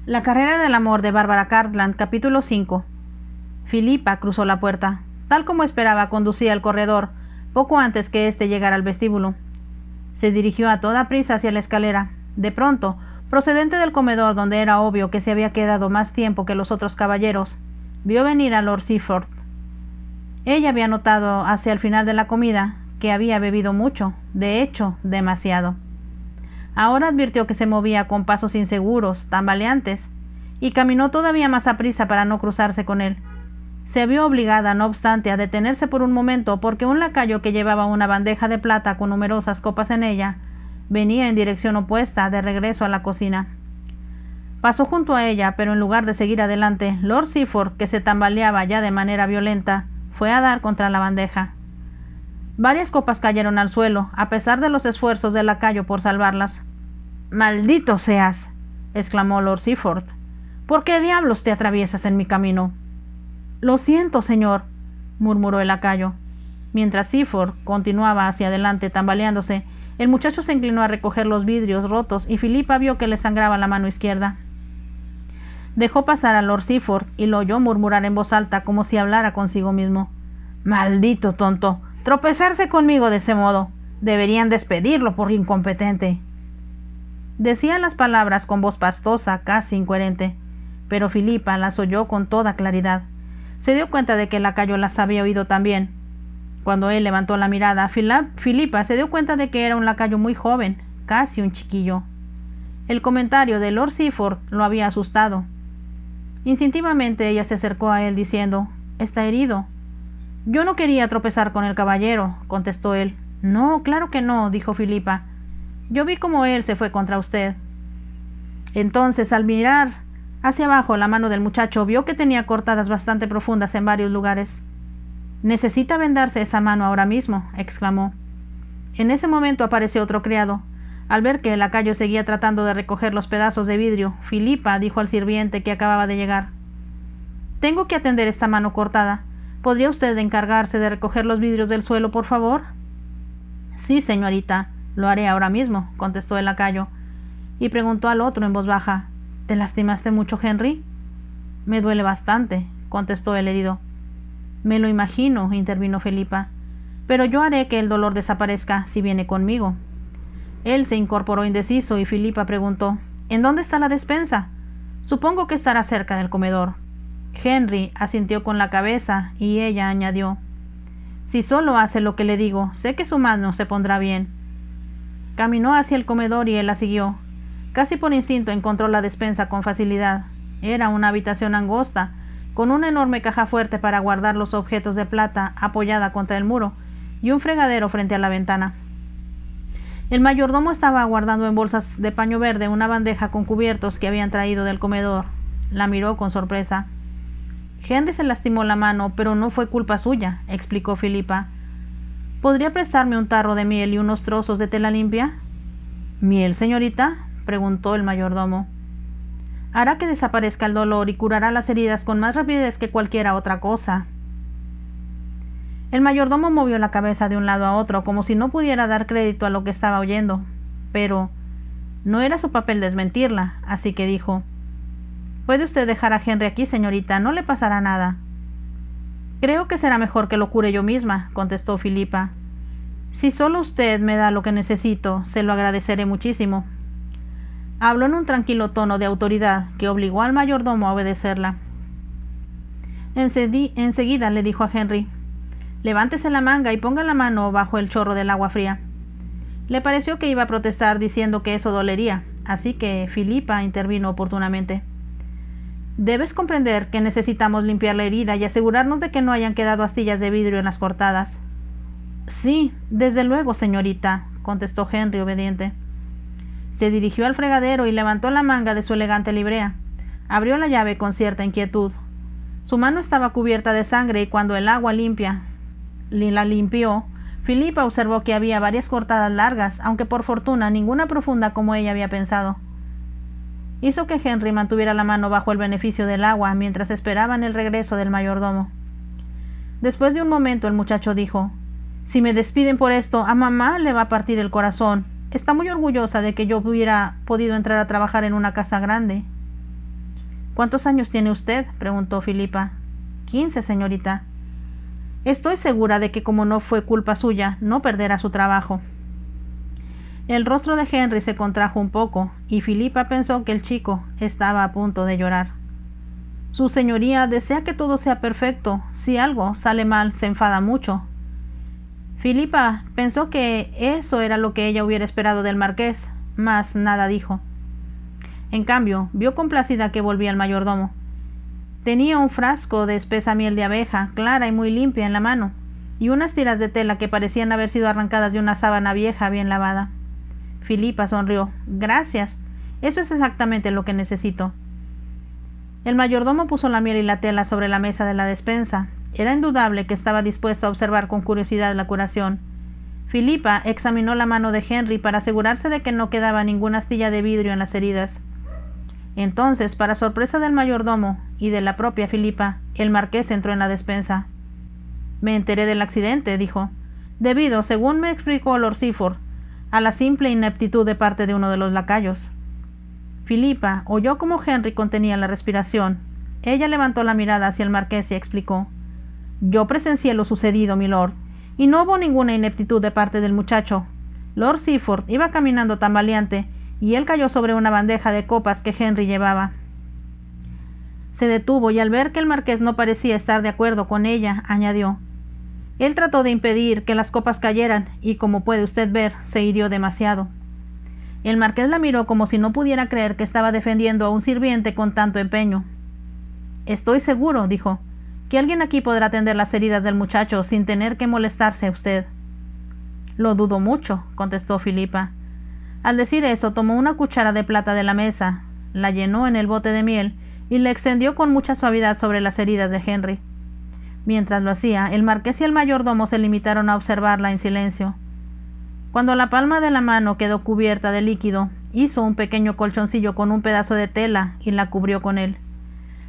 La carrera del amor de Bárbara Cartland, capítulo 5. Filipa cruzó la puerta. Tal como esperaba, conducía al corredor, poco antes que éste llegara al vestíbulo. Se dirigió a toda prisa hacia la escalera. De pronto, procedente del comedor donde era obvio que se había quedado más tiempo que los otros caballeros, vio venir a Lord Seaford. Ella había notado hacia el final de la comida que había bebido mucho, de hecho, demasiado. Ahora advirtió que se movía con pasos inseguros, tambaleantes, y caminó todavía más aprisa para no cruzarse con él. Se vio obligada, no obstante, a detenerse por un momento porque un lacayo que llevaba una bandeja de plata con numerosas copas en ella venía en dirección opuesta, de regreso a la cocina. Pasó junto a ella, pero en lugar de seguir adelante, Lord Seaford, que se tambaleaba ya de manera violenta, fue a dar contra la bandeja. Varias copas cayeron al suelo, a pesar de los esfuerzos del lacayo por salvarlas. «¡Maldito seas!», exclamó Lord Seaford. «¿Por qué diablos te atraviesas en mi camino?» «Lo siento, señor», murmuró el lacayo. Mientras Seaford continuaba hacia adelante tambaleándose, el muchacho se inclinó a recoger los vidrios rotos y Filipa vio que le sangraba la mano izquierda. Dejó pasar a Lord Seaford y lo oyó murmurar en voz alta como si hablara consigo mismo. «¡Maldito tonto! Tropezarse conmigo de ese modo. Deberían despedirlo por incompetente». Decía las palabras con voz pastosa, casi incoherente, pero Filipa las oyó con toda claridad. Se dio cuenta de que el lacayo las había oído también. Cuando él levantó la mirada, Filipa se dio cuenta de que era un lacayo muy joven, casi un chiquillo. El comentario de Lord Seaford lo había asustado. Instintivamente ella se acercó a él diciendo: «¿Está herido?» «Yo no quería tropezar con el caballero», contestó él. «No, claro que no», dijo Filipa. «Yo vi cómo él se fue contra usted». Entonces, al mirar hacia abajo la mano del muchacho, vio que tenía cortadas bastante profundas en varios lugares. «Necesita vendarse esa mano ahora mismo», exclamó. En ese momento apareció otro criado. Al ver que el lacayo seguía tratando de recoger los pedazos de vidrio, Filipa dijo al sirviente que acababa de llegar: «Tengo que atender esta mano cortada. ¿Podría usted encargarse de recoger los vidrios del suelo, por favor?» «Sí, señorita, lo haré ahora mismo», contestó el lacayo, y preguntó al otro en voz baja: «¿Te lastimaste mucho, Henry?» «Me duele bastante», contestó el herido. «Me lo imagino», intervino Filipa, «pero yo haré que el dolor desaparezca si viene conmigo». Él se incorporó indeciso y Filipa preguntó: «¿En dónde está la despensa?» «Supongo que estará cerca del comedor». Henry asintió con la cabeza y ella añadió: «Si solo hace lo que le digo, sé que su mano se pondrá bien». Caminó hacia el comedor y él la siguió. Casi por instinto encontró la despensa con facilidad. Era una habitación angosta, con una enorme caja fuerte para guardar los objetos de plata apoyada contra el muro, y un fregadero frente a la ventana. El mayordomo estaba guardando en bolsas de paño verde una bandeja con cubiertos que habían traído del comedor. La miró con sorpresa. «Henry se lastimó la mano, pero no fue culpa suya», explicó Filipa. «¿Podría prestarme un tarro de miel y unos trozos de tela limpia?» «¿Miel, señorita?», preguntó el mayordomo. «Hará que desaparezca el dolor y curará las heridas con más rapidez que cualquiera otra cosa». El mayordomo movió la cabeza de un lado a otro como si no pudiera dar crédito a lo que estaba oyendo, pero no era su papel desmentirla, así que dijo: «Puede usted dejar a Henry aquí, señorita, no le pasará nada». «Creo que será mejor que lo cure yo misma», contestó Filipa. «Si solo usted me da lo que necesito, se lo agradeceré muchísimo». Habló en un tranquilo tono de autoridad que obligó al mayordomo a obedecerla. Enseguida le dijo a Henry: «Levántese la manga y ponga la mano bajo el chorro del agua fría». Le pareció que iba a protestar diciendo que eso dolería, así que Filipa intervino oportunamente. «Debes comprender que necesitamos limpiar la herida y asegurarnos de que no hayan quedado astillas de vidrio en las cortadas». «Sí, desde luego, señorita», contestó Henry obediente. Se dirigió al fregadero y levantó la manga de su elegante librea. Abrió la llave con cierta inquietud. Su mano estaba cubierta de sangre y cuando el agua la limpió, Filipa observó que había varias cortadas largas, aunque por fortuna ninguna profunda como ella había pensado. Hizo que Henry mantuviera la mano bajo el beneficio del agua mientras esperaban el regreso del mayordomo. Después de un momento el muchacho dijo: «Si me despiden por esto, a mamá le va a partir el corazón. Está muy orgullosa de que yo hubiera podido entrar a trabajar en una casa grande». ¿Cuántos años tiene usted?, preguntó Filipa. 15, señorita. Estoy segura de que como no fue culpa suya, no perderá su trabajo. El rostro de Henry se contrajo un poco, y Filipa pensó que el chico estaba a punto de llorar. Su señoría desea que todo sea perfecto. Si algo sale mal, se enfada mucho. Filipa pensó que eso era lo que ella hubiera esperado del marqués, mas nada dijo. En cambio, vio complacida que volvía el mayordomo. Tenía un frasco de espesa miel de abeja, clara y muy limpia, en la mano, y unas tiras de tela que parecían haber sido arrancadas de una sábana vieja bien lavada. Filipa sonrió. Gracias. Eso es exactamente lo que necesito. El mayordomo puso la miel y la tela sobre la mesa de la despensa. Era indudable que estaba dispuesto a observar con curiosidad la curación. Filipa examinó la mano de Henry para asegurarse de que no quedaba ninguna astilla de vidrio en las heridas. Entonces, para sorpresa del mayordomo y de la propia Filipa, el marqués entró en la despensa. Me enteré del accidente, dijo, debido, según me explicó Lord Seaford, a la simple ineptitud de parte de uno de los lacayos. Filipa oyó cómo Henry contenía la respiración. Ella levantó la mirada hacia el marqués y explicó. Yo presencié lo sucedido, milord, y no hubo ninguna ineptitud de parte del muchacho. Lord Seaford iba caminando tambaleante, y él cayó sobre una bandeja de copas que Henry llevaba. Se detuvo y al ver que el marqués no parecía estar de acuerdo con ella, añadió. Él trató de impedir que las copas cayeran y, como puede usted ver, se hirió demasiado. El marqués la miró como si no pudiera creer que estaba defendiendo a un sirviente con tanto empeño. Estoy seguro, dijo, que alguien aquí podrá atender las heridas del muchacho sin tener que molestarse a usted. Lo dudo mucho, contestó Filipa. Al decir eso, tomó una cuchara de plata de la mesa, la llenó en el bote de miel y la extendió con mucha suavidad sobre las heridas de Henry. Mientras lo hacía, el marqués y el mayordomo se limitaron a observarla en silencio. Cuando la palma de la mano quedó cubierta de líquido, hizo un pequeño colchoncillo con un pedazo de tela y la cubrió con él.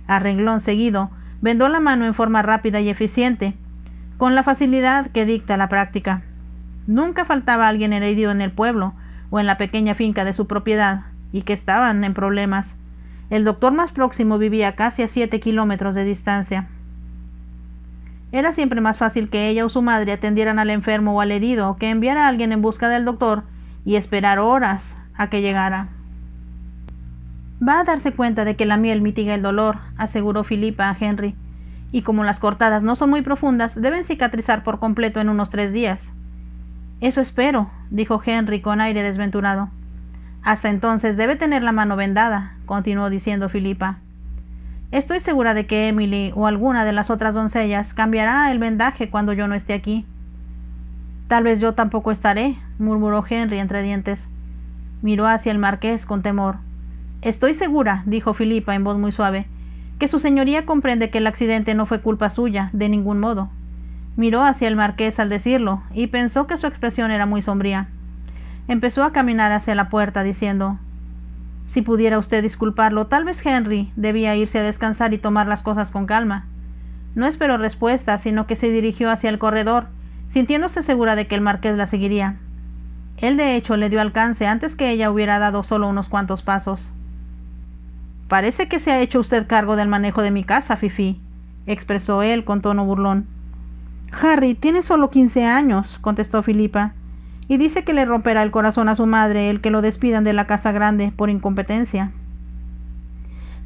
A renglón seguido, vendó la mano en forma rápida y eficiente, con la facilidad que dicta la práctica. Nunca faltaba alguien herido en el pueblo o en la pequeña finca de su propiedad, y que estaban en problemas. El doctor más próximo vivía casi a 7 kilómetros de distancia. Era siempre más fácil que ella o su madre atendieran al enfermo o al herido que enviar a alguien en busca del doctor y esperar horas a que llegara. Va a darse cuenta de que la miel mitiga el dolor, aseguró Filipa a Henry, y como las cortadas no son muy profundas, deben cicatrizar por completo en unos 3 días. Eso espero, dijo Henry con aire desventurado. Hasta entonces debe tener la mano vendada, continuó diciendo Filipa. Estoy segura de que Emily o alguna de las otras doncellas cambiará el vendaje cuando yo no esté aquí. Tal vez yo tampoco estaré, murmuró Henry entre dientes. Miró hacia el marqués con temor. Estoy segura, dijo Filipa en voz muy suave, que su señoría comprende que el accidente no fue culpa suya, de ningún modo. Miró hacia el marqués al decirlo, y pensó que su expresión era muy sombría. Empezó a caminar hacia la puerta, diciendo, si pudiera usted disculparlo, tal vez Henry debía irse a descansar y tomar las cosas con calma. No esperó respuesta, sino que se dirigió hacia el corredor, sintiéndose segura de que el marqués la seguiría. Él de hecho le dio alcance antes que ella hubiera dado solo unos cuantos pasos. Parece que se ha hecho usted cargo del manejo de mi casa, Fifi, expresó él con tono burlón. Harry tiene solo 15 años, contestó Filipa, y dice que le romperá el corazón a su madre el que lo despidan de la casa grande por incompetencia.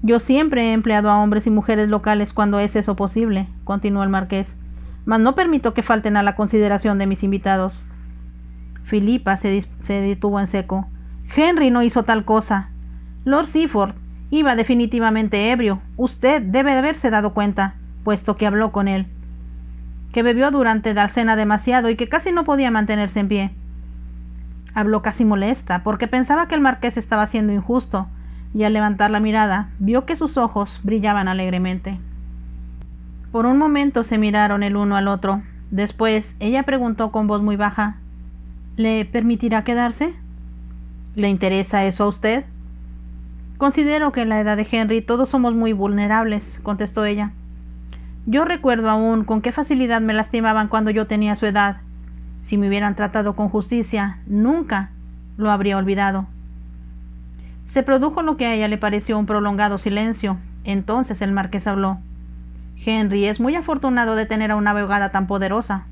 Yo siempre he empleado a hombres y mujeres locales cuando es eso posible, continuó el marqués, mas no permito que falten a la consideración de mis invitados. Filipa se detuvo en seco. Henry no hizo tal cosa. Lord Seaford iba definitivamente ebrio. Usted debe de haberse dado cuenta, puesto que habló con él. Que bebió durante la cena demasiado y que casi no podía mantenerse en pie. Habló casi molesta, porque pensaba que el marqués estaba siendo injusto, y al levantar la mirada, vio que sus ojos brillaban alegremente. Por un momento se miraron el uno al otro. Después, ella preguntó con voz muy baja, ¿le permitirá quedarse? ¿Le interesa eso a usted? Considero que en la edad de Henry todos somos muy vulnerables, contestó ella. Yo recuerdo aún con qué facilidad me lastimaban cuando yo tenía su edad. Si me hubieran tratado con justicia, nunca lo habría olvidado. Se produjo lo que a ella le pareció un prolongado silencio. Entonces el marqués habló. Henry es muy afortunado de tener a una abogada tan poderosa.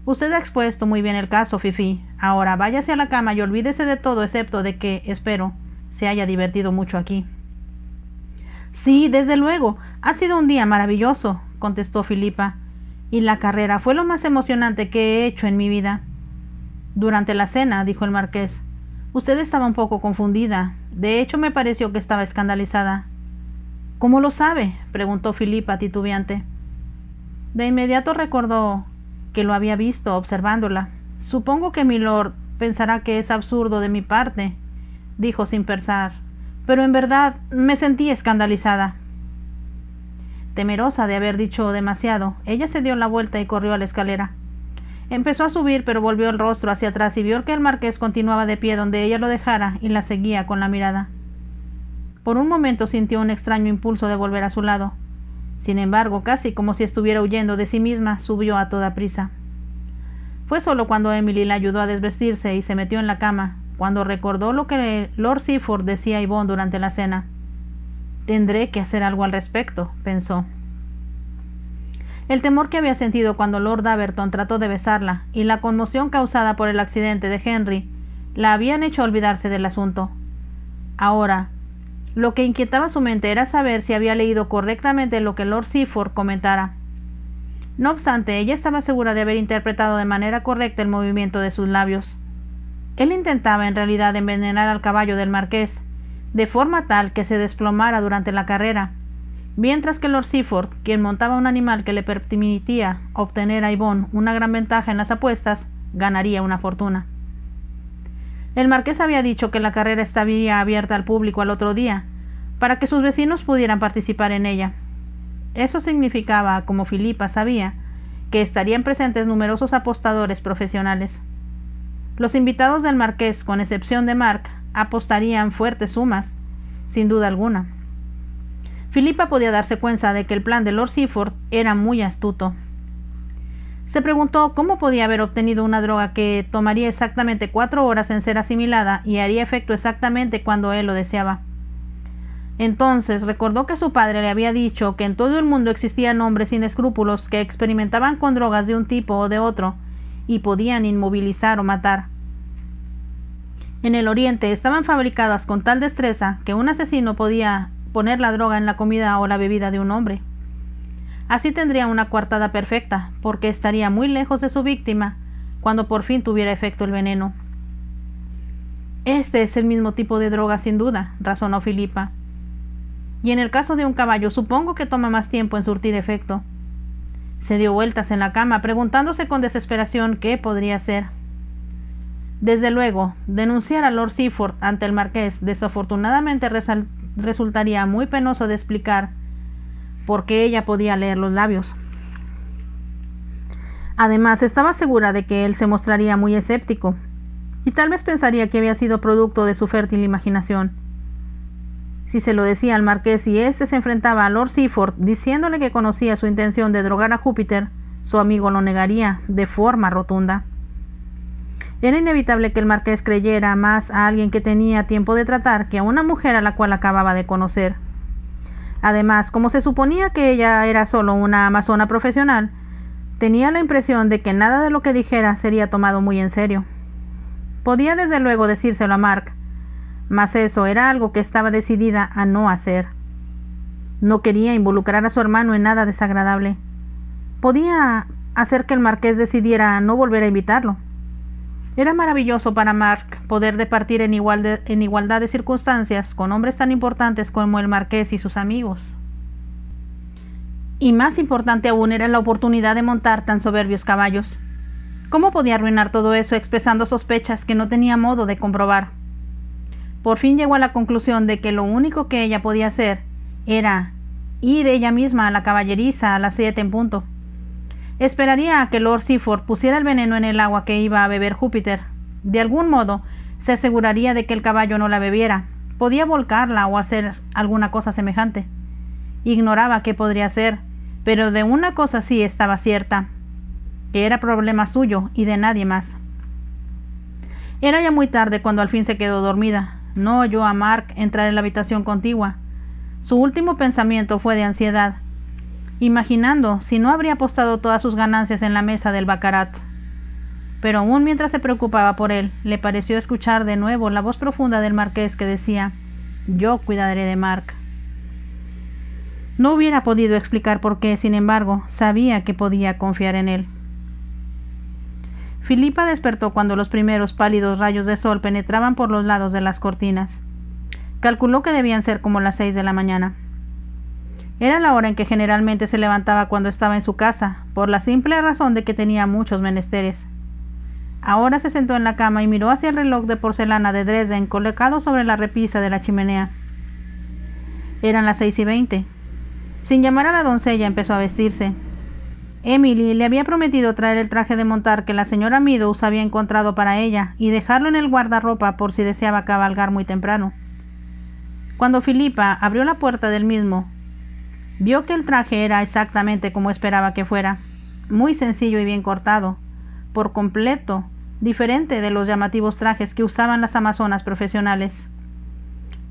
Usted ha expuesto muy bien el caso, Fifi. Ahora váyase a la cama y olvídese de todo excepto de que, espero, se haya divertido mucho aquí. Sí, desde luego. Ha sido un día maravilloso, contestó Filipa, y la carrera fue lo más emocionante que he hecho en mi vida. Durante la cena, dijo el marqués, usted estaba un poco confundida. De hecho, me pareció que estaba escandalizada. ¿Cómo lo sabe?, preguntó Filipa titubeante. De inmediato recordó que lo había visto observándola. Supongo que milord pensará que es absurdo de mi parte, dijo sin pensar, pero en verdad me sentí escandalizada. Temerosa de haber dicho demasiado, ella se dio la vuelta y corrió a la escalera. Empezó a subir, pero volvió el rostro hacia atrás y vio que el marqués continuaba de pie donde ella lo dejara y la seguía con la mirada. Por un momento sintió un extraño impulso de volver a su lado. Sin embargo, casi como si estuviera huyendo de sí misma, subió a toda prisa. Fue solo cuando Emily la ayudó a desvestirse y se metió en la cama, cuando recordó lo que Lord Seaford decía a Yvonne durante la cena. Tendré que hacer algo al respecto, pensó. El temor que había sentido cuando Lord Aberton trató de besarla y la conmoción causada por el accidente de Henry la habían hecho olvidarse del asunto. Ahora, lo que inquietaba su mente era saber si había leído correctamente lo que Lord Seaford comentara. No obstante, ella estaba segura de haber interpretado de manera correcta el movimiento de sus labios. Él intentaba en realidad envenenar al caballo del marqués, de forma tal que se desplomara durante la carrera, mientras que Lord Seaford, quien montaba un animal que le permitía obtener a Yvonne una gran ventaja en las apuestas, ganaría una fortuna. El marqués había dicho que la carrera estaría abierta al público al otro día, para que sus vecinos pudieran participar en ella. Eso significaba, como Filipa sabía, que estarían presentes numerosos apostadores profesionales. Los invitados del marqués, con excepción de Mark, apostarían fuertes sumas, sin duda alguna. Filipa podía darse cuenta de que el plan de Lord Seaford era muy astuto. Se preguntó cómo podía haber obtenido una droga que tomaría exactamente 4 horas en ser asimilada y haría efecto exactamente cuando él lo deseaba. Entonces recordó que su padre le había dicho que en todo el mundo existían hombres sin escrúpulos que experimentaban con drogas de un tipo o de otro y podían inmovilizar o matar. En el Oriente estaban fabricadas con tal destreza que un asesino podía poner la droga en la comida o la bebida de un hombre. Así tendría una coartada perfecta, porque estaría muy lejos de su víctima cuando por fin tuviera efecto el veneno. Este es el mismo tipo de droga sin duda, razonó Filipa. Y en el caso de un caballo supongo que toma más tiempo en surtir efecto. Se dio vueltas en la cama, preguntándose con desesperación qué podría hacer. Desde luego, denunciar a Lord Seaford ante el marqués desafortunadamente resultaría muy penoso de explicar, porque ella podía leer los labios. Además, estaba segura de que él se mostraría muy escéptico, y tal vez pensaría que había sido producto de su fértil imaginación. Si se lo decía al marqués y éste se enfrentaba a Lord Seaford diciéndole que conocía su intención de drogar a Júpiter, su amigo lo negaría de forma rotunda. Era inevitable que el marqués creyera más a alguien que tenía tiempo de tratar que a una mujer a la cual acababa de conocer. Además, como se suponía que ella era solo una amazona profesional, tenía la impresión de que nada de lo que dijera sería tomado muy en serio. Podía desde luego decírselo a Mark, mas eso era algo que estaba decidida a no hacer. No quería involucrar a su hermano en nada desagradable. Podía hacer que el marqués decidiera no volver a invitarlo. Era maravilloso para Mark poder departir en igualdad de circunstancias con hombres tan importantes como el marqués y sus amigos. Y más importante aún era la oportunidad de montar tan soberbios caballos. ¿Cómo podía arruinar todo eso expresando sospechas que no tenía modo de comprobar? Por fin llegó a la conclusión de que lo único que ella podía hacer era ir ella misma a la caballeriza a las 7 en punto. Esperaría a que Lord Seaford pusiera el veneno en el agua que iba a beber Júpiter. De algún modo, se aseguraría de que el caballo no la bebiera. Podía volcarla o hacer alguna cosa semejante. Ignoraba qué podría hacer, pero de una cosa sí estaba cierta, que era problema suyo y de nadie más. Era ya muy tarde cuando al fin se quedó dormida. No oyó a Mark entrar en la habitación contigua. Su último pensamiento fue de ansiedad, imaginando si no habría apostado todas sus ganancias en la mesa del baccarat. Pero aún mientras se preocupaba por él, le pareció escuchar de nuevo la voz profunda del marqués que decía: «Yo cuidaré de Mark». No hubiera podido explicar por qué, sin embargo, sabía que podía confiar en él. Filipa despertó cuando los primeros pálidos rayos de sol penetraban por los lados de las cortinas. Calculó que debían ser como las 6 de la mañana. Era la hora en que generalmente se levantaba cuando estaba en su casa, por la simple razón de que tenía muchos menesteres. Ahora se sentó en la cama y miró hacia el reloj de porcelana de Dresden colocado sobre la repisa de la chimenea. Eran las 6:20. Sin llamar a la doncella, empezó a vestirse. Emily le había prometido traer el traje de montar que la señora Meadows había encontrado para ella y dejarlo en el guardarropa por si deseaba cabalgar muy temprano. Cuando Filipa abrió la puerta del mismo, vio que el traje era exactamente como esperaba que fuera, muy sencillo y bien cortado, por completo diferente de los llamativos trajes que usaban las amazonas profesionales.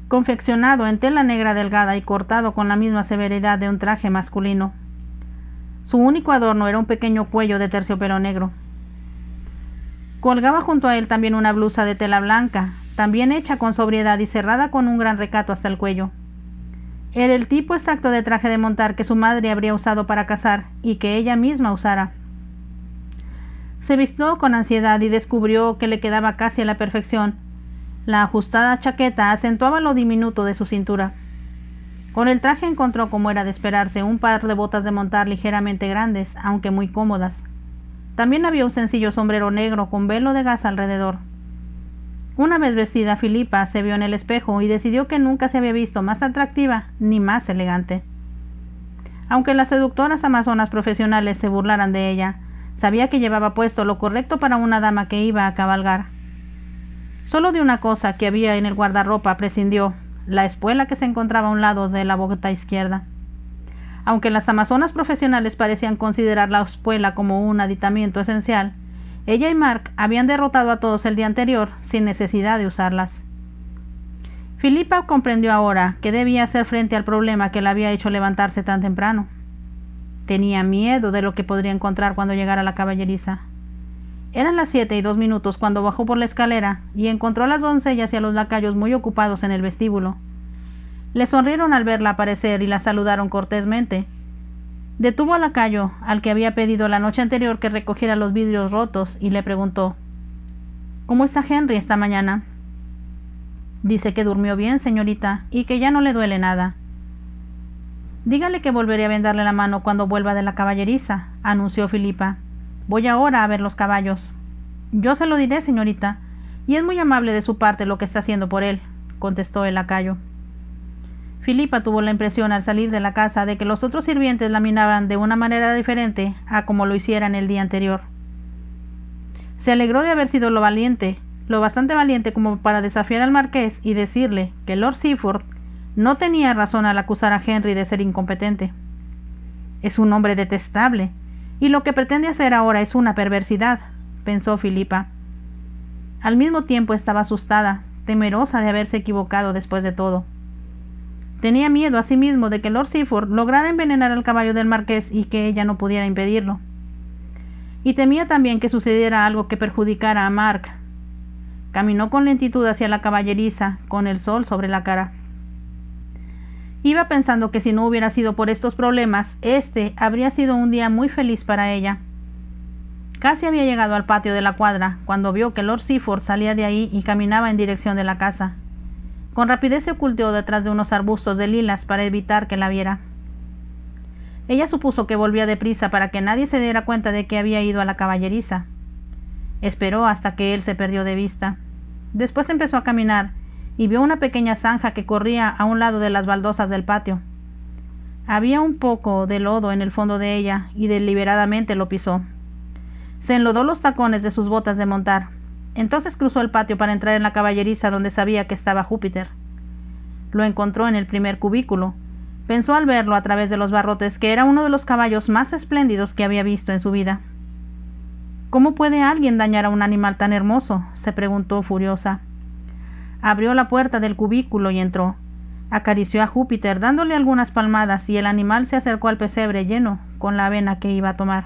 Confeccionado en tela negra delgada y cortado con la misma severidad de un traje masculino. Su único adorno era un pequeño cuello de terciopelo negro. Colgaba junto a él también una blusa de tela blanca, también hecha con sobriedad y cerrada con un gran recato hasta el cuello. Era el tipo exacto de traje de montar que su madre habría usado para cazar y que ella misma usara. Se vistió con ansiedad y descubrió que le quedaba casi a la perfección. La ajustada chaqueta acentuaba lo diminuto de su cintura. Con el traje encontró, como era de esperarse, un par de botas de montar ligeramente grandes, aunque muy cómodas. También había un sencillo sombrero negro con velo de gasa alrededor. Una vez vestida, Filipa se vio en el espejo y decidió que nunca se había visto más atractiva ni más elegante. Aunque las seductoras amazonas profesionales se burlaran de ella, sabía que llevaba puesto lo correcto para una dama que iba a cabalgar. Solo de una cosa que había en el guardarropa prescindió: la espuela que se encontraba a un lado de la bota izquierda. Aunque las amazonas profesionales parecían considerar la espuela como un aditamento esencial, ella y Mark habían derrotado a todos el día anterior sin necesidad de usarlas. Filipa comprendió ahora que debía hacer frente al problema que la había hecho levantarse tan temprano. Tenía miedo de lo que podría encontrar cuando llegara a la caballeriza. Eran las 7:02 cuando bajó por la escalera y encontró a las doncellas y a los lacayos muy ocupados en el vestíbulo. Le sonrieron al verla aparecer y la saludaron cortésmente. Detuvo al lacayo, al que había pedido la noche anterior que recogiera los vidrios rotos, y le preguntó: «¿Cómo está Henry esta mañana?» «Dice que durmió bien, señorita, y que ya no le duele nada». «Dígale que volveré a vendarle la mano cuando vuelva de la caballeriza», anunció Filipa. «Voy ahora a ver los caballos». «Yo se lo diré, señorita, y es muy amable de su parte lo que está haciendo por él», contestó el lacayo. Filipa tuvo la impresión al salir de la casa de que los otros sirvientes la miraban de una manera diferente a como lo hicieran el día anterior. Se alegró de haber sido lo bastante valiente como para desafiar al marqués y decirle que Lord Seaford no tenía razón al acusar a Henry de ser incompetente. «Es un hombre detestable, y lo que pretende hacer ahora es una perversidad», pensó Filipa. Al mismo tiempo estaba asustada, temerosa de haberse equivocado después de todo. Tenía miedo asimismo de que Lord Seaford lograra envenenar al caballo del marqués y que ella no pudiera impedirlo. Y temía también que sucediera algo que perjudicara a Mark. Caminó con lentitud hacia la caballeriza, con el sol sobre la cara. Iba pensando que si no hubiera sido por estos problemas, este habría sido un día muy feliz para ella. Casi había llegado al patio de la cuadra, cuando vio que Lord Seaford salía de ahí y caminaba en dirección de la casa. Con rapidez se ocultó detrás de unos arbustos de lilas para evitar que la viera. Ella supuso que volvía deprisa para que nadie se diera cuenta de que había ido a la caballeriza. Esperó hasta que él se perdió de vista. Después empezó a caminar y vio una pequeña zanja que corría a un lado de las baldosas del patio. Había un poco de lodo en el fondo de ella y deliberadamente lo pisó. Se enlodó los tacones de sus botas de montar. Entonces cruzó el patio para entrar en la caballeriza donde sabía que estaba Júpiter. Lo encontró en el primer cubículo. Pensó al verlo a través de los barrotes que era uno de los caballos más espléndidos que había visto en su vida. ¿Cómo puede alguien dañar a un animal tan hermoso?, se preguntó furiosa. Abrió la puerta del cubículo y entró. Acarició a Júpiter dándole algunas palmadas y el animal se acercó al pesebre lleno con la avena que iba a tomar.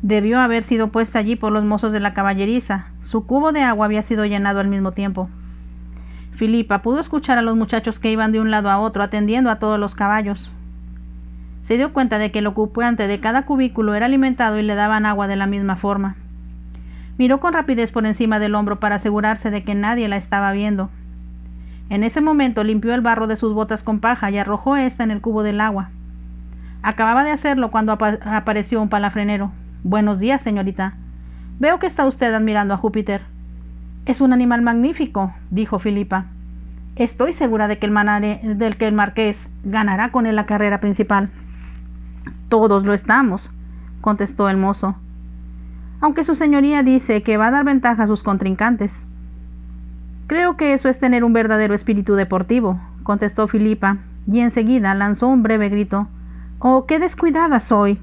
Debió haber sido puesta allí por los mozos de la caballeriza. Su cubo de agua había sido llenado al mismo tiempo. Filipa pudo escuchar a los muchachos que iban de un lado a otro atendiendo a todos los caballos. Se dio cuenta de que el ocupante de cada cubículo era alimentado y le daban agua de la misma forma. Miró con rapidez por encima del hombro para asegurarse de que nadie la estaba viendo. En ese momento limpió el barro de sus botas con paja y arrojó ésta en el cubo del agua. Acababa de hacerlo cuando apareció un palafrenero. «Buenos días, señorita. Veo que está usted admirando a Júpiter». «Es un animal magnífico», dijo Filipa. «Estoy segura de que el marqués ganará con él la carrera principal». «Todos lo estamos», contestó el mozo. «Aunque su señoría dice que va a dar ventaja a sus contrincantes». «Creo que eso es tener un verdadero espíritu deportivo», contestó Filipa, y enseguida lanzó un breve grito. «¡Oh, qué descuidada soy!»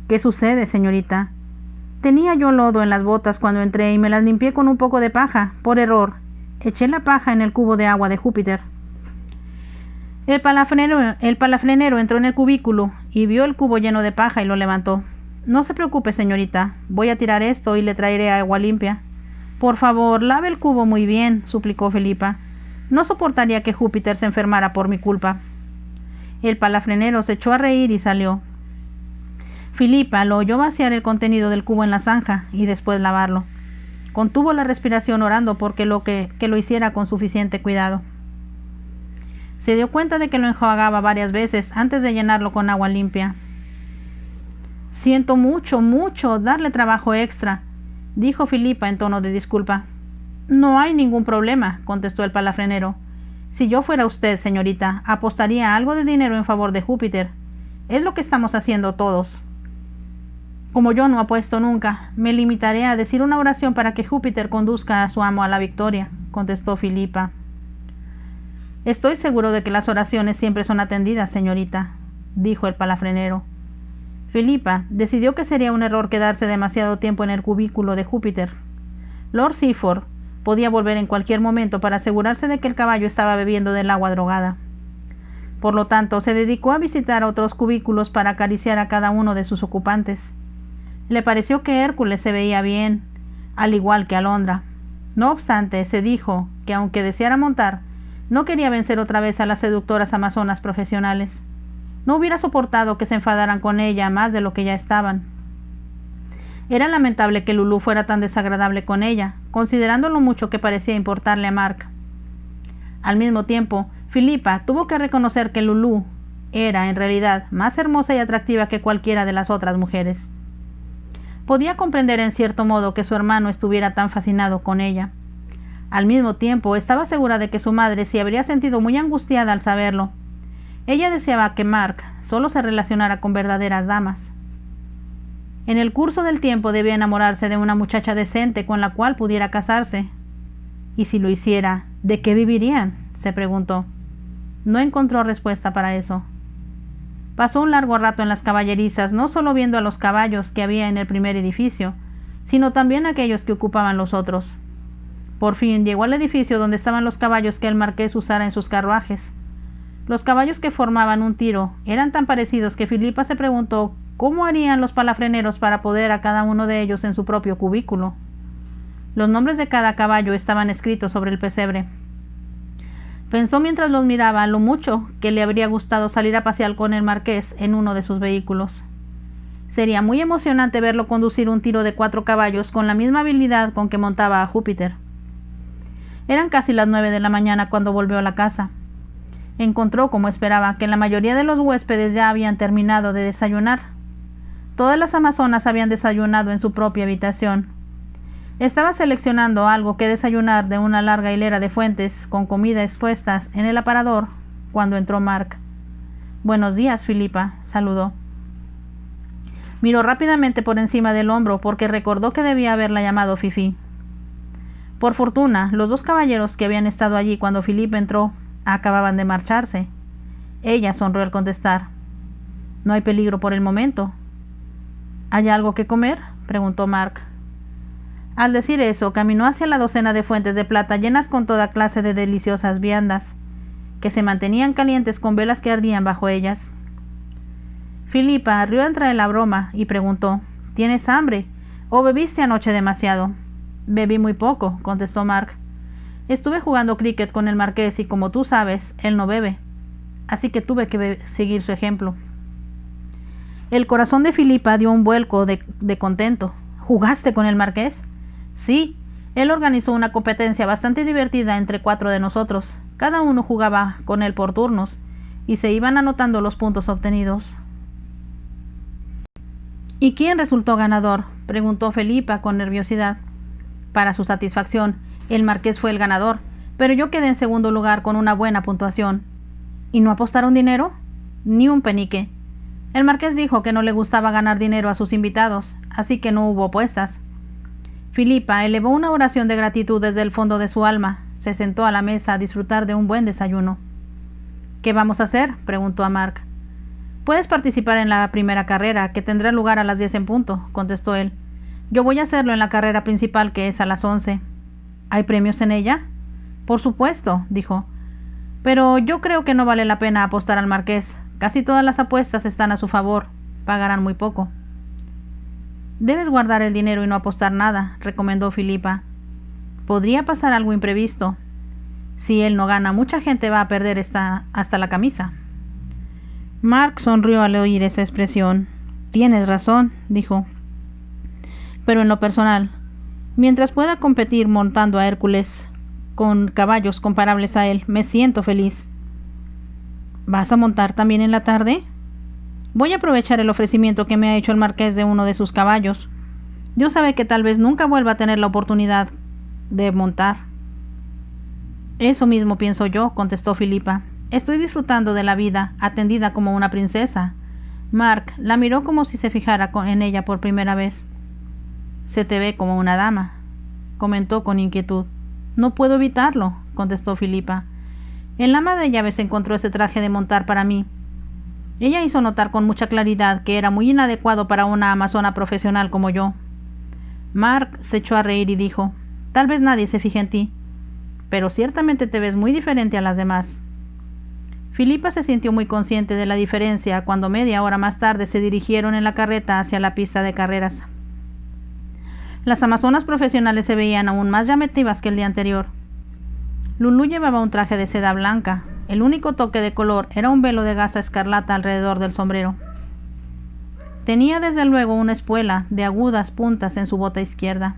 «¿Qué sucede, señorita?» «Tenía yo lodo en las botas cuando entré y me las limpié con un poco de paja, por error. Eché la paja en el cubo de agua de Júpiter». El palafrenero entró en el cubículo y vio el cubo lleno de paja y lo levantó. «No se preocupe, señorita. Voy a tirar esto y le traeré agua limpia». «Por favor, lave el cubo muy bien», suplicó Filipa. «No soportaría que Júpiter se enfermara por mi culpa». El palafrenero se echó a reír y salió. Filipa lo oyó vaciar el contenido del cubo en la zanja y después lavarlo. Contuvo la respiración orando porque que lo hiciera con suficiente cuidado. Se dio cuenta de que lo enjuagaba varias veces antes de llenarlo con agua limpia. «Siento mucho darle trabajo extra», dijo Filipa en tono de disculpa. «No hay ningún problema», contestó el palafrenero. «Si yo fuera usted, señorita, apostaría algo de dinero en favor de Júpiter. Es lo que estamos haciendo todos». «Como yo no apuesto nunca, me limitaré a decir una oración para que Júpiter conduzca a su amo a la victoria», contestó Filipa. «Estoy seguro de que las oraciones siempre son atendidas, señorita», dijo el palafrenero. Filipa decidió que sería un error quedarse demasiado tiempo en el cubículo de Júpiter. Lord Seaford podía volver en cualquier momento para asegurarse de que el caballo estaba bebiendo del agua drogada. Por lo tanto, se dedicó a visitar otros cubículos para acariciar a cada uno de sus ocupantes. Le pareció que Hércules se veía bien, al igual que Alondra. No obstante, se dijo que aunque deseara montar, no quería vencer otra vez a las seductoras amazonas profesionales. No hubiera soportado que se enfadaran con ella más de lo que ya estaban. Era lamentable que Lulú fuera tan desagradable con ella, considerando lo mucho que parecía importarle a Mark. Al mismo tiempo, Filipa tuvo que reconocer que Lulú era, en realidad, más hermosa y atractiva que cualquiera de las otras mujeres. Podía comprender en cierto modo que su hermano estuviera tan fascinado con ella. Al mismo tiempo, estaba segura de que su madre se habría sentido muy angustiada al saberlo. Ella deseaba que Mark solo se relacionara con verdaderas damas. En el curso del tiempo debía enamorarse de una muchacha decente con la cual pudiera casarse. Y si lo hiciera, ¿de qué vivirían?, se preguntó. No encontró respuesta para eso. Pasó un largo rato en las caballerizas, no solo viendo a los caballos que había en el primer edificio, sino también a aquellos que ocupaban los otros. Por fin llegó al edificio donde estaban los caballos que el marqués usara en sus carruajes. Los caballos que formaban un tiro eran tan parecidos que Filipa se preguntó cómo harían los palafreneros para poner a cada uno de ellos en su propio cubículo. Los nombres de cada caballo estaban escritos sobre el pesebre. Pensó mientras los miraba lo mucho que le habría gustado salir a pasear con el marqués en uno de sus vehículos. Sería muy emocionante verlo conducir un tiro de 4 caballos con la misma habilidad con que montaba a Júpiter. Eran casi las 9 de la mañana cuando volvió a la casa. Encontró, como esperaba, que la mayoría de los huéspedes ya habían terminado de desayunar. Todas las amazonas habían desayunado en su propia habitación. Estaba seleccionando algo que desayunar de una larga hilera de fuentes con comida expuestas en el aparador cuando entró Mark. «Buenos días, Filipa», saludó. Miró rápidamente por encima del hombro porque recordó que debía haberla llamado Fifi. Por fortuna, los 2 caballeros que habían estado allí cuando Filipa entró acababan de marcharse. Ella sonrió al contestar. «No hay peligro por el momento». «¿Hay algo que comer?», preguntó Mark. Al decir eso, caminó hacia la docena de fuentes de plata llenas con toda clase de deliciosas viandas, que se mantenían calientes con velas que ardían bajo ellas. Filipa rió entre la broma y preguntó: ¿Tienes hambre? ¿O bebiste anoche demasiado? Bebí muy poco, contestó Mark. Estuve jugando cricket con el marqués y, como tú sabes, él no bebe, así que tuve que seguir su ejemplo. El corazón de Filipa dio un vuelco de contento. ¿Jugaste con el marqués? Sí, él organizó una competencia bastante divertida entre 4 de nosotros. Cada uno jugaba con él por turnos y se iban anotando los puntos obtenidos. ¿Y quién resultó ganador?, preguntó Filipa con nerviosidad. Para su satisfacción, el marqués fue el ganador, pero yo quedé en segundo lugar con una buena puntuación. ¿Y no apostaron dinero? Ni un penique. El marqués dijo que no le gustaba ganar dinero a sus invitados, así que no hubo apuestas. Filipa elevó una oración de gratitud desde el fondo de su alma. Se sentó a la mesa a disfrutar de un buen desayuno. ¿Qué vamos a hacer?, preguntó a Mark. Puedes participar en la primera carrera, que tendrá lugar a las 10 en punto, contestó él. Yo voy a hacerlo en la carrera principal, que es a las 11. ¿Hay premios en ella? Por supuesto, dijo. Pero yo creo que no vale la pena apostar al marqués. Casi todas las apuestas están a su favor. Pagarán muy poco. Debes guardar el dinero y no apostar nada, recomendó Filipa. Podría pasar algo imprevisto. Si él no gana, mucha gente va a perder hasta la camisa. Mark sonrió al oír esa expresión. Tienes razón, dijo. Pero en lo personal, mientras pueda competir montando a Hércules con caballos comparables a él, me siento feliz. ¿Vas a montar también en la tarde? Voy a aprovechar el ofrecimiento que me ha hecho el marqués de uno de sus caballos. Dios sabe que tal vez nunca vuelva a tener la oportunidad de montar. Eso mismo pienso yo, contestó Filipa. Estoy disfrutando de la vida, atendida como una princesa. Mark la miró como si se fijara en ella por primera vez. Se te ve como una dama, comentó con inquietud. No puedo evitarlo, contestó Filipa. En la ama de llaves encontró ese traje de montar para mí. Ella hizo notar con mucha claridad que era muy inadecuado para una amazona profesional como yo. Mark se echó a reír y dijo: Tal vez nadie se fije en ti, pero ciertamente te ves muy diferente a las demás. Filipa se sintió muy consciente de la diferencia cuando media hora más tarde se dirigieron en la carreta hacia la pista de carreras. Las amazonas profesionales se veían aún más llamativas que el día anterior. Lulú llevaba un traje de seda blanca. El único toque de color era un velo de gasa escarlata alrededor del sombrero. Tenía desde luego una espuela de agudas puntas en su bota izquierda.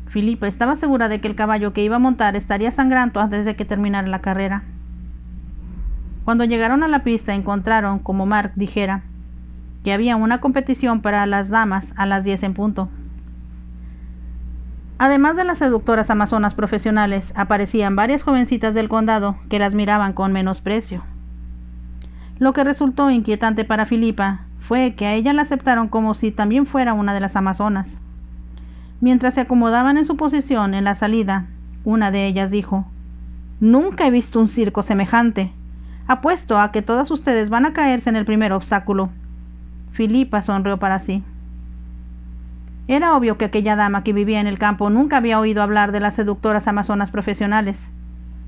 Filipa estaba segura de que el caballo que iba a montar estaría sangrando antes de que terminara la carrera. Cuando llegaron a la pista encontraron, como Mark dijera, que había una competición para las damas a las 10 en punto. Además de las seductoras amazonas profesionales, aparecían varias jovencitas del condado que las miraban con menosprecio. Lo que resultó inquietante para Filipa fue que a ella la aceptaron como si también fuera una de las amazonas. Mientras se acomodaban en su posición en la salida, una de ellas dijo: «Nunca he visto un circo semejante. Apuesto a que todas ustedes van a caerse en el primer obstáculo». Filipa sonrió para sí. Era obvio que aquella dama que vivía en el campo nunca había oído hablar de las seductoras amazonas profesionales.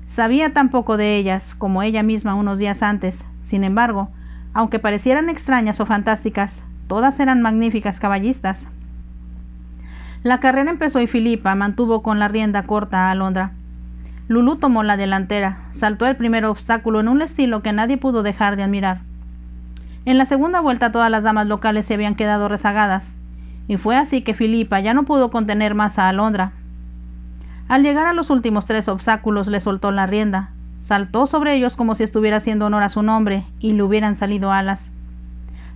Sabía tan poco de ellas como ella misma unos días antes. Sin embargo, aunque parecieran extrañas o fantásticas, todas eran magníficas caballistas. La carrera empezó y Filipa mantuvo con la rienda corta a Alondra. Lulú tomó la delantera, saltó el primer obstáculo en un estilo que nadie pudo dejar de admirar. En la segunda vuelta todas las damas locales se habían quedado rezagadas, y fue así que Filipa ya no pudo contener más a Alondra. Al llegar a los últimos 3 obstáculos le soltó la rienda, saltó sobre ellos como si estuviera haciendo honor a su nombre y le hubieran salido alas.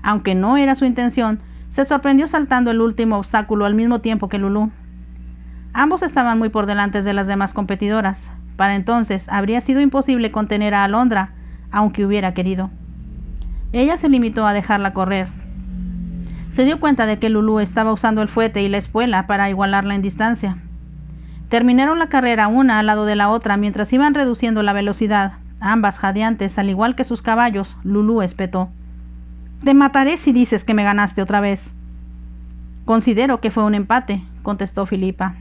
Aunque no era su intención, se sorprendió saltando el último obstáculo al mismo tiempo que Lulú. Ambos estaban muy por delante de las demás competidoras. Para entonces habría sido imposible contener a Alondra, aunque hubiera querido. Ella se limitó a dejarla correr. Se dio cuenta de que Lulú estaba usando el fuete y la espuela para igualarla en distancia. Terminaron la carrera una al lado de la otra mientras iban reduciendo la velocidad. Ambas jadeantes, al igual que sus caballos. Lulú espetó: «Te mataré si dices que me ganaste otra vez». «Considero que fue un empate», contestó Filipa.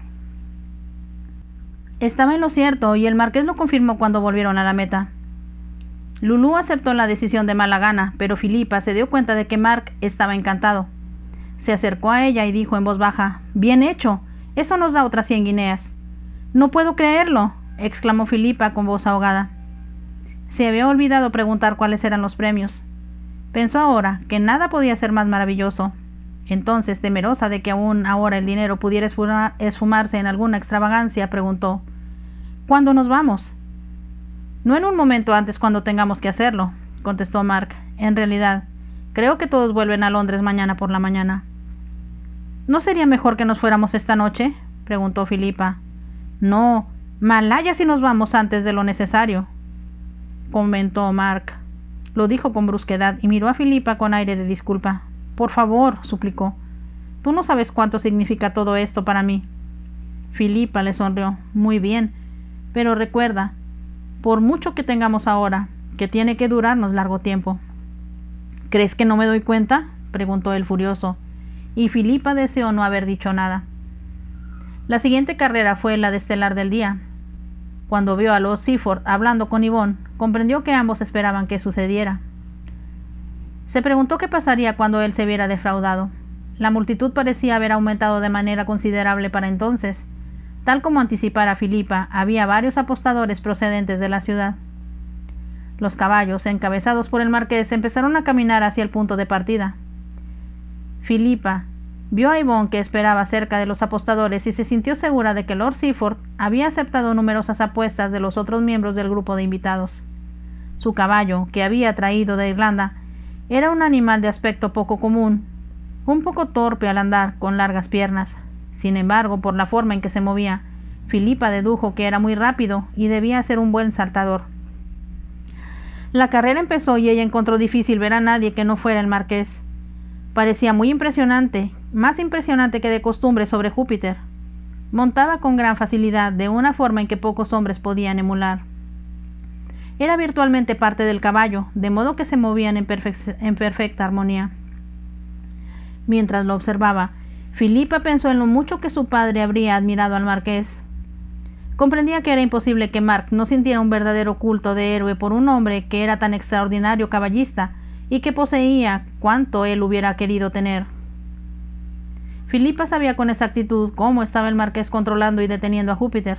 Estaba en lo cierto, y el marqués lo confirmó cuando volvieron a la meta. Lulú aceptó la decisión de mala gana, pero Filipa se dio cuenta de que Mark estaba encantado. Se acercó a ella y dijo en voz baja: «Bien hecho, eso nos da otras 100 guineas». «No puedo creerlo», exclamó Filipa con voz ahogada. Se había olvidado preguntar cuáles eran los premios. Pensó ahora que nada podía ser más maravilloso. Entonces, temerosa de que aún ahora el dinero pudiera esfumarse en alguna extravagancia, preguntó: «¿Cuándo nos vamos?» «No en un momento antes, cuando tengamos que hacerlo», contestó Mark. «En realidad, creo que todos vuelven a Londres mañana por la mañana». «¿No sería mejor que nos fuéramos esta noche?», preguntó Filipa. «No, malaya si nos vamos antes de lo necesario», comentó Mark. Lo dijo con brusquedad y miró a Filipa con aire de disculpa. «Por favor», suplicó. «Tú no sabes cuánto significa todo esto para mí». Filipa le sonrió. «Muy bien, pero recuerda, por mucho que tengamos ahora, que tiene que durarnos largo tiempo». «¿Crees que no me doy cuenta?», preguntó él furioso, y Filipa deseó no haber dicho nada. La siguiente carrera fue la de estelar del día. Cuando vio a Lord Seaford hablando con Yvonne, comprendió que ambos esperaban que sucediera. Se preguntó qué pasaría cuando él se viera defraudado. La multitud parecía haber aumentado de manera considerable para entonces. Tal como anticipara Filipa, había varios apostadores procedentes de la ciudad. Los caballos, encabezados por el marqués, empezaron a caminar hacia el punto de partida. Filipa vio a Yvonne, que esperaba cerca de los apostadores, y se sintió segura de que Lord Seaford había aceptado numerosas apuestas de los otros miembros del grupo de invitados. Su caballo, que había traído de Irlanda, era un animal de aspecto poco común, un poco torpe al andar, con largas piernas. Sin embargo, por la forma en que se movía, Filipa dedujo que era muy rápido y debía ser un buen saltador. La carrera empezó y ella encontró difícil ver a nadie que no fuera el marqués. Parecía muy impresionante, más impresionante que de costumbre sobre Júpiter. Montaba con gran facilidad, de una forma en que pocos hombres podían emular. Era virtualmente parte del caballo, de modo que se movían en perfecta armonía. Mientras lo observaba, Filipa pensó en lo mucho que su padre habría admirado al marqués. Comprendía que era imposible que Mark no sintiera un verdadero culto de héroe por un hombre que era tan extraordinario caballista y que poseía cuanto él hubiera querido tener. Filipa sabía con exactitud cómo estaba el marqués controlando y deteniendo a Júpiter.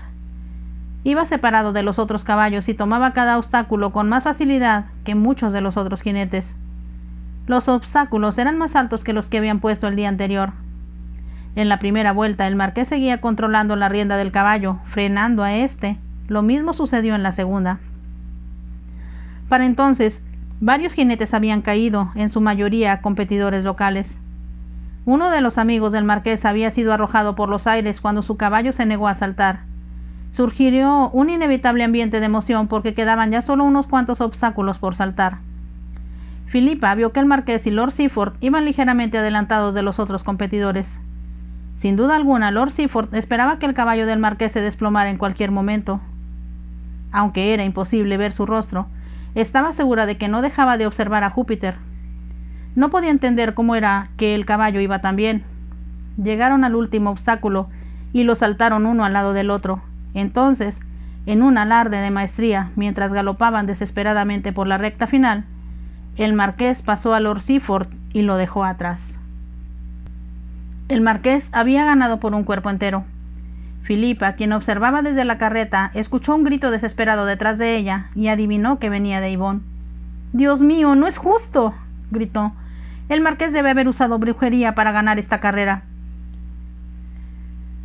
Iba separado de los otros caballos y tomaba cada obstáculo con más facilidad que muchos de los otros jinetes. Los obstáculos eran más altos que los que habían puesto el día anterior. En la primera vuelta, el marqués seguía controlando la rienda del caballo, frenando a éste. Lo mismo sucedió en la segunda. Para entonces, varios jinetes habían caído, en su mayoría competidores locales. Uno de los amigos del marqués había sido arrojado por los aires cuando su caballo se negó a saltar. Surgió un inevitable ambiente de emoción porque quedaban ya solo unos cuantos obstáculos por saltar. Filipa vio que el marqués y Lord Seaford iban ligeramente adelantados de los otros competidores. Sin duda alguna, Lord Seaford esperaba que el caballo del marqués se desplomara en cualquier momento. Aunque era imposible ver su rostro, estaba segura de que no dejaba de observar a Júpiter. No podía entender cómo era que el caballo iba tan bien. Llegaron al último obstáculo y lo saltaron uno al lado del otro. Entonces, en un alarde de maestría, mientras galopaban desesperadamente por la recta final, el marqués pasó a Lord Seaford y lo dejó atrás. El marqués había ganado por un cuerpo entero. Filipa, quien observaba desde la carreta, escuchó un grito desesperado detrás de ella y adivinó que venía de Yvonne. «¡Dios mío, no es justo!», gritó. «El marqués debe haber usado brujería para ganar esta carrera».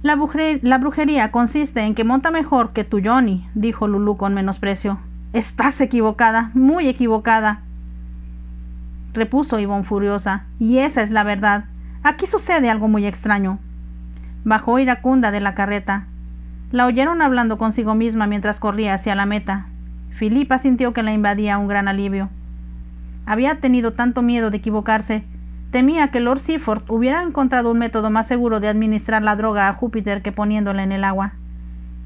La brujería consiste en que monta mejor que tú, Johnny», dijo Lulú con menosprecio. «Estás equivocada, muy equivocada», repuso Yvonne furiosa, «y esa es la verdad. Aquí sucede algo muy extraño». Bajó iracunda de la carreta. La oyeron hablando consigo misma mientras corría hacia la meta. Filipa sintió que la invadía un gran alivio. Había tenido tanto miedo de equivocarse. Temía que Lord Seaford hubiera encontrado un método más seguro de administrar la droga a Júpiter que poniéndola en el agua.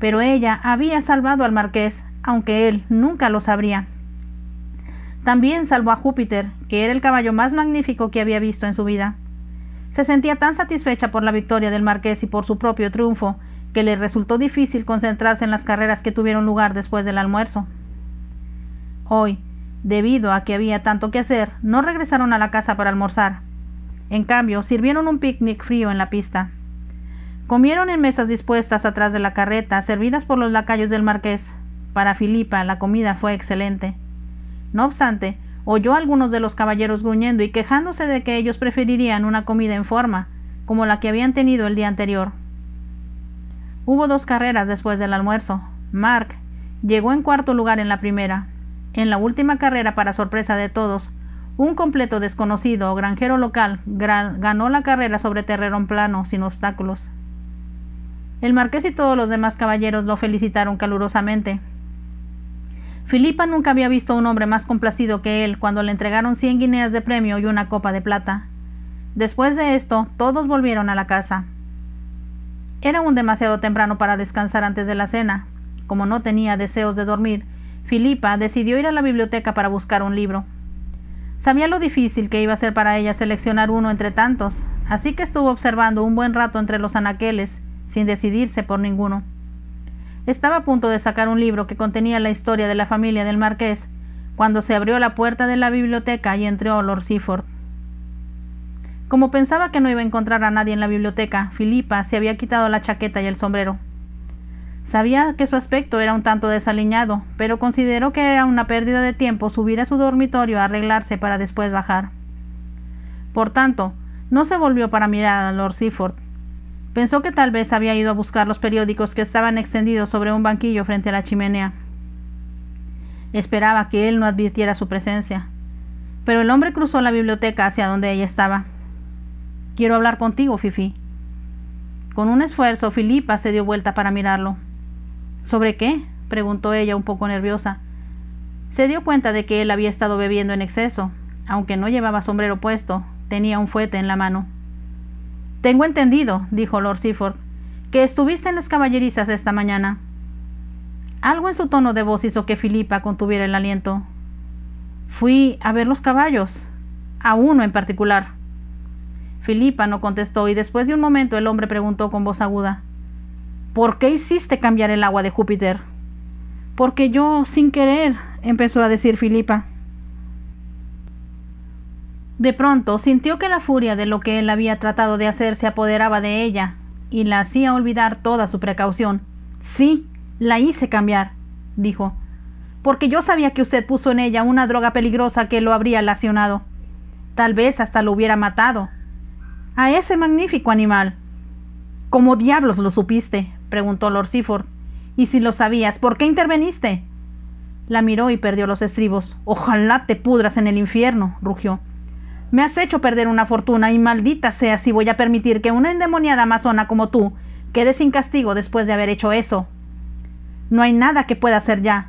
Pero ella había salvado al marqués, aunque él nunca lo sabría. También salvó a Júpiter, que era el caballo más magnífico que había visto en su vida. Se sentía tan satisfecha por la victoria del marqués y por su propio triunfo, que le resultó difícil concentrarse en las carreras que tuvieron lugar después del almuerzo. Hoy, debido a que había tanto que hacer, no regresaron a la casa para almorzar. En cambio, sirvieron un picnic frío en la pista. Comieron en mesas dispuestas atrás de la carreta, servidas por los lacayos del marqués. Para Filipa, la comida fue excelente. No obstante, oyó a algunos de los caballeros gruñendo y quejándose de que ellos preferirían una comida en forma, como la que habían tenido el día anterior. Hubo 2 carreras después del almuerzo. Mark llegó en cuarto lugar en la primera. En la última carrera, para sorpresa de todos, un completo desconocido o granjero local ganó la carrera sobre terreno plano, sin obstáculos. El marqués y todos los demás caballeros lo felicitaron calurosamente. Filipa nunca había visto a un hombre más complacido que él cuando le entregaron 100 guineas de premio y una copa de plata. Después de esto, todos volvieron a la casa. Era aún demasiado temprano para descansar antes de la cena. Como no tenía deseos de dormir, Filipa decidió ir a la biblioteca para buscar un libro. Sabía lo difícil que iba a ser para ella seleccionar uno entre tantos, así que estuvo observando un buen rato entre los anaqueles, sin decidirse por ninguno. Estaba a punto de sacar un libro que contenía la historia de la familia del marqués, cuando se abrió la puerta de la biblioteca y entró Lord Seaford. Como pensaba que no iba a encontrar a nadie en la biblioteca, Filipa se había quitado la chaqueta y el sombrero. Sabía que su aspecto era un tanto desaliñado, pero consideró que era una pérdida de tiempo subir a su dormitorio a arreglarse para después bajar. Por tanto, no se volvió para mirar a Lord Seaford. Pensó que tal vez había ido a buscar los periódicos que estaban extendidos sobre un banquillo frente a la chimenea. Esperaba que él no advirtiera su presencia, pero el hombre cruzó la biblioteca hacia donde ella estaba. «Quiero hablar contigo, Fifi». Con un esfuerzo, Filipa se dio vuelta para mirarlo. «¿Sobre qué?», preguntó ella un poco nerviosa. Se dio cuenta de que él había estado bebiendo en exceso. Aunque no llevaba sombrero puesto, tenía un fuete en la mano. «Tengo entendido», dijo Lord Seaford, «que estuviste en las caballerizas esta mañana». Algo en su tono de voz hizo que Filipa contuviera el aliento. «Fui a ver los caballos, a uno en particular». Filipa no contestó y después de un momento el hombre preguntó con voz aguda: «¿Por qué hiciste cambiar el agua de Júpiter?» «Porque yo, sin querer», empezó a decir Filipa. De pronto sintió que la furia de lo que él había tratado de hacer se apoderaba de ella y la hacía olvidar toda su precaución. «Sí, la hice cambiar», dijo, «porque yo sabía que usted puso en ella una droga peligrosa que lo habría lesionado. Tal vez hasta lo hubiera matado. A ese magnífico animal». «¿Cómo diablos lo supiste?», preguntó Lord Seaford. «Y si lo sabías, ¿por qué interveniste?». La miró y perdió los estribos. «Ojalá te pudras en el infierno», rugió. «Me has hecho perder una fortuna y maldita sea si voy a permitir que una endemoniada amazona como tú quede sin castigo después de haber hecho eso». «No hay nada que pueda hacer ya»,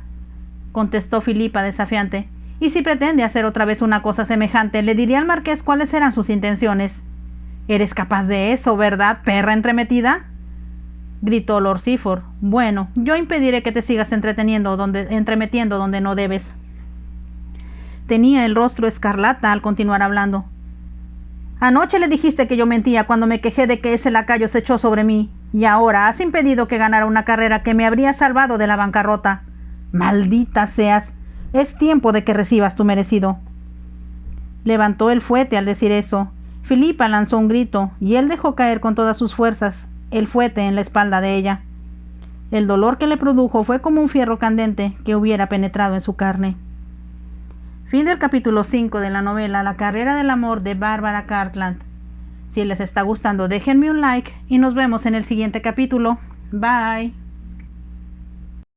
contestó Filipa desafiante. «Y si pretende hacer otra vez una cosa semejante, le diré al marqués cuáles eran sus intenciones». «Eres capaz de eso, ¿verdad, perra entremetida?», gritó Lord Seaford. «Bueno, yo impediré que te sigas entremetiendo donde no debes». Tenía el rostro escarlata al continuar hablando. «Anoche le dijiste que yo mentía cuando me quejé de que ese lacayo se echó sobre mí, y ahora has impedido que ganara una carrera que me habría salvado de la bancarrota. Maldita seas, es tiempo de que recibas tu merecido». Levantó el fuete al decir eso. Filipa lanzó un grito, y él dejó caer con todas sus fuerzas el fuete en la espalda de ella. El dolor que le produjo fue como un fierro candente que hubiera penetrado en su carne. Fin del capítulo 5 de la novela La carrera del amor de Barbara Cartland. Si les está gustando, déjenme un like y nos vemos en el siguiente capítulo. Bye.